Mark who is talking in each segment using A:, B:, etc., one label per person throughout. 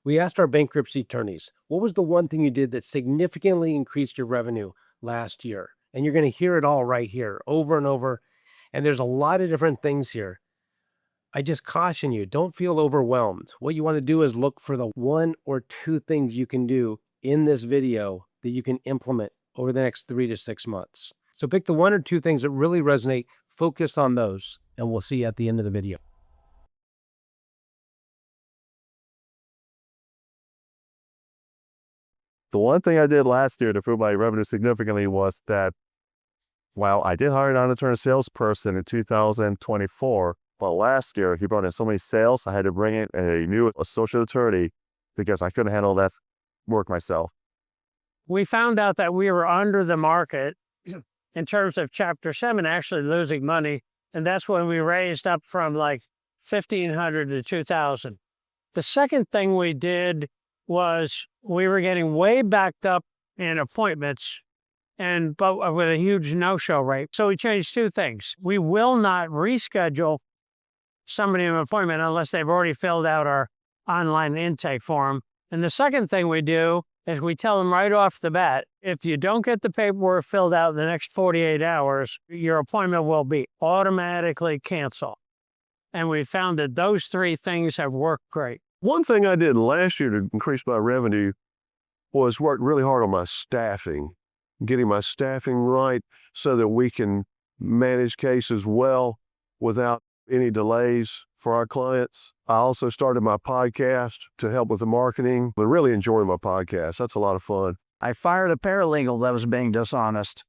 A: We asked our bankruptcy attorneys, what was the one thing you did that significantly increased your revenue last year? And you're going to hear it all right here over and over. And there's a lot of different things here. I just caution you, don't feel overwhelmed. What you want to do is look for the one or two things you can do in this video that you can implement over the next 3 to 6 months. So pick the one or two things that really resonate, focus on those, and we'll see you at the end of the video.
B: The one thing I did last year to improve my revenue significantly was that, while I did hire an unattended salesperson in 2024, but last year he brought in so many sales, I had to bring in a new associate attorney because I couldn't handle that work myself.
C: We found out that we were under the market in terms of Chapter 7 actually losing money, and that's when we raised up from like $1,500 to $2,000. The second thing we did was we were getting way backed up in appointments, but with a huge no-show rate. So we changed two things. We will not reschedule somebody an appointment unless they've already filled out our online intake form. And the second thing we do is we tell them right off the bat, if you don't get the paperwork filled out in the next 48 hours, your appointment will be automatically canceled. And we found that those three things have worked great.
B: One thing I did last year to increase my revenue was work really hard on my staffing, getting my staffing right so that we can manage cases well without any delays for our clients. I also started my podcast to help with the marketing, but really enjoying my podcast. That's a lot of fun.
D: I fired a paralegal that was being dishonest.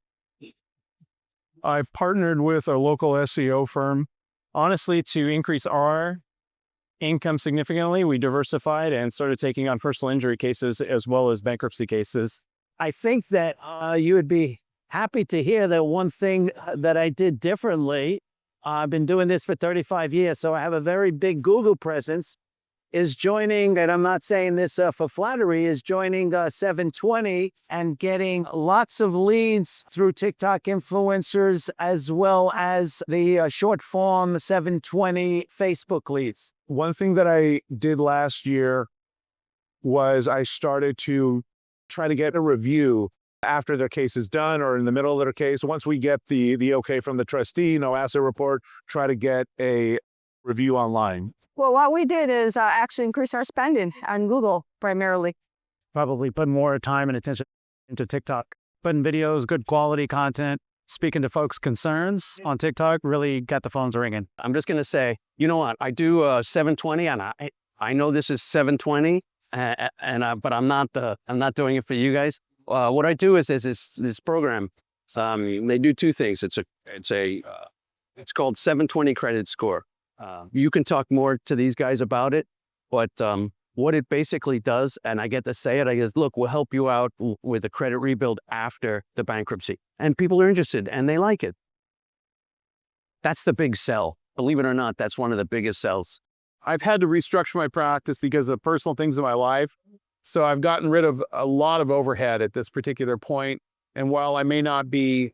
E: I've partnered with a local SEO firm, honestly, to increase our income significantly. We diversified and started taking on personal injury cases as well as bankruptcy cases.
D: I think that you would be happy to hear that one thing that I did differently, I've been doing this for 35 years, so I have a very big Google presence, is joining, and I'm not saying this for flattery, is joining 720 and getting lots of leads through TikTok influencers as well as the short form 720 Facebook leads.
F: One thing that I did last year was I started to try to get a review after their case is done or in the middle of their case. Once we get the okay from the trustee, no asset report, try to get a review online.
G: Well, what we did is actually increase our spending on Google primarily.
E: Probably put more time and attention into TikTok. Putting videos, good quality content, speaking to folks' concerns on TikTok really got the phones ringing.
H: I'm just going to say, you know what? I do 720, and I know this is 720, but I'm not doing it for you guys. What I do is this program. They do two things. It's called 720 credit score. You can talk more to these guys about it, but what it basically does, and I get to say it, I guess, look, we'll help you out with a credit rebuild after the bankruptcy. And people are interested and they like it. That's the big sell. Believe it or not, that's one of the biggest sells.
E: I've had to restructure my practice because of personal things in my life. So I've gotten rid of a lot of overhead at this particular point. And while I may not be,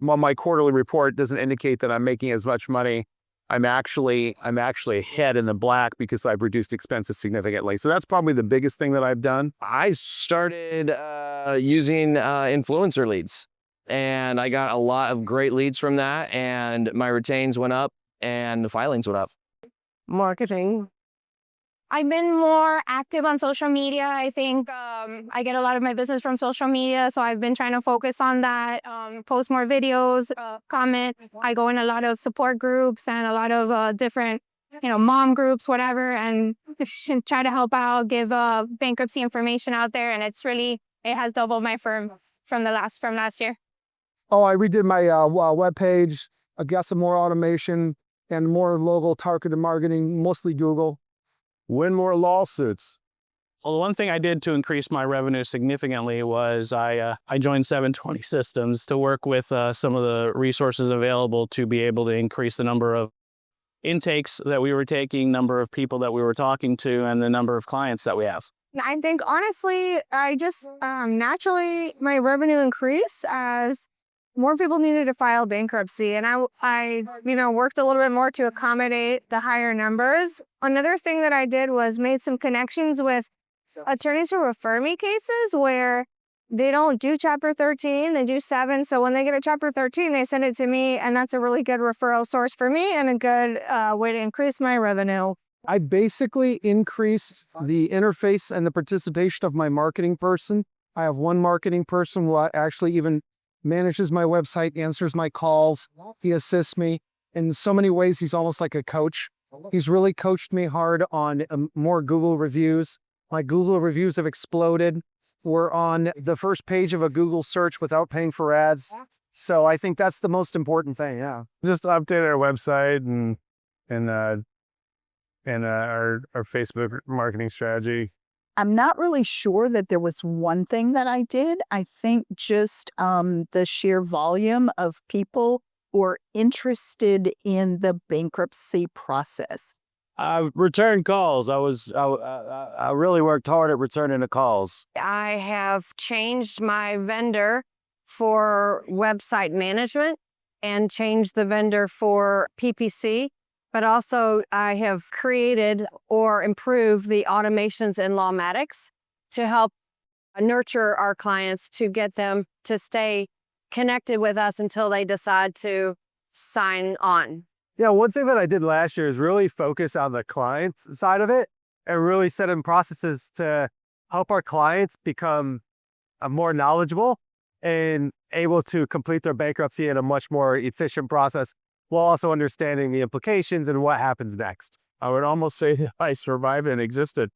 E: my quarterly report doesn't indicate that I'm making as much money, I'm actually ahead in the black because I've reduced expenses significantly. So that's probably the biggest thing that I've done.
I: I started using influencer leads, and I got a lot of great leads from that, and my retains went up and the filings went up.
G: Marketing. I've been more active on social media. I think I get a lot of my business from social media, so I've been trying to focus on that, post more videos, comment. I go in a lot of support groups and a lot of different, mom groups, whatever, and try to help out, give bankruptcy information out there. And it has doubled my firm from last year.
J: Oh, I redid my webpage. I got some more automation and more local targeted marketing, mostly Google.
F: Win more lawsuits.
E: Well, the one thing I did to increase my revenue significantly was I joined 720 Systems to work with some of the resources available to be able to increase the number of intakes that we were taking, number of people that we were talking to, and the number of clients that we have.
G: I think, honestly, I just naturally, my revenue increased as more people needed to file bankruptcy, and I worked a little bit more to accommodate the higher numbers. Another thing that I did was made some connections with attorneys who refer me cases where they don't do Chapter 13, they do 7. So when they get a Chapter 13, they send it to me, and that's a really good referral source for me and a good way to increase my revenue.
J: I basically increased the interface and the participation of my marketing person. I have one marketing person who actually even manages my website, answers my calls. He assists me in so many ways. He's almost like a coach. He's really coached me hard on more Google reviews. My Google reviews have exploded. We're on the first page of a Google search without paying for ads. So I think that's the most important thing. Yeah.
F: Just update our website and our Facebook marketing strategy.
K: I'm not really sure that there was one thing that I did. I think just the sheer volume of people who are interested in the bankruptcy process.
L: I returned calls. I really worked hard at returning the calls.
G: I have changed my vendor for website management and changed the vendor for PPC. But also I have created or improved the automations in Lawmatics to help nurture our clients to get them to stay connected with us until they decide to sign on.
L: Yeah, one thing that I did last year is really focus on the client side of it and really set in processes to help our clients become more knowledgeable and able to complete their bankruptcy in a much more efficient process, while also understanding the implications and what happens next.
M: I would almost say that I survived and existed.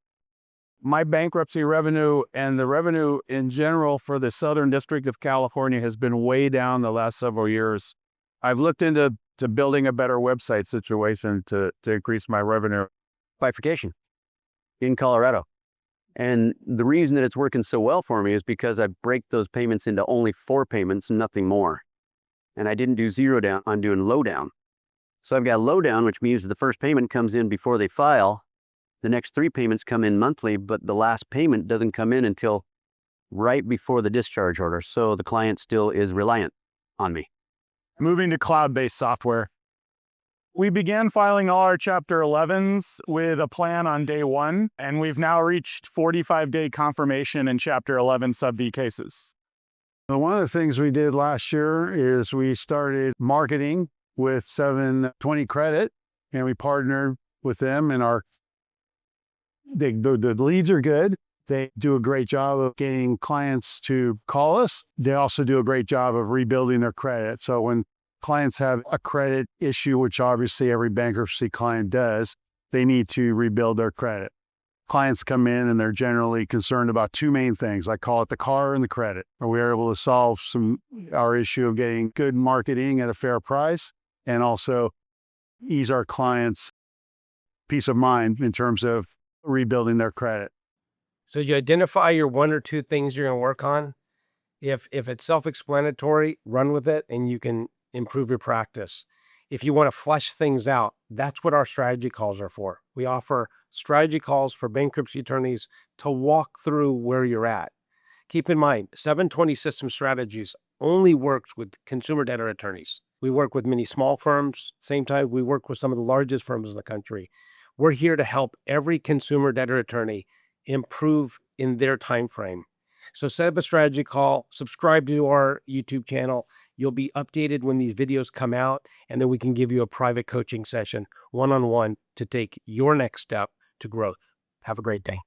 M: My bankruptcy revenue and the revenue in general for the Southern District of California has been way down the last several years. I've looked into building a better website situation to increase my revenue.
H: Bifurcation in Colorado. And the reason that it's working so well for me is because I break those payments into only 4 payments, nothing more. And I didn't do 0 down, I'm doing low down. So I've got low down, which means the first payment comes in before they file. The next 3 payments come in monthly, but the last payment doesn't come in until right before the discharge order. So the client still is reliant on me.
E: Moving to cloud-based software. We began filing all our Chapter 11s with a plan on day 1, and we've now reached 45-day confirmation in Chapter 11 sub-V cases.
F: One of the things we did last year is we started marketing with 720 Credit, and we partnered with them, and the leads are good. They do a great job of getting clients to call us. They also do a great job of rebuilding their credit. So when clients have a credit issue, which obviously every bankruptcy client does, they need to rebuild their credit. Clients come in and they're generally concerned about 2 main things. I call it the car and the credit. Are we able to solve our issue of getting good marketing at a fair price, and also ease our clients' peace of mind in terms of rebuilding their credit?
A: So you identify your 1 or 2 things you're going to work on. If it's self-explanatory, run with it and you can improve your practice. If you want to flesh things out, that's what our strategy calls are for. We offer strategy calls for bankruptcy attorneys to walk through where you're at. Keep in mind, 720 System Strategies only works with consumer debtor attorneys. We work with many small firms. Same time, we work with some of the largest firms in the country. We're here to help every consumer debtor attorney improve in their time frame. So set up a strategy call, subscribe to our YouTube channel. You'll be updated when these videos come out, and then we can give you a private coaching session one-on-one to take your next step to growth. Have a great day.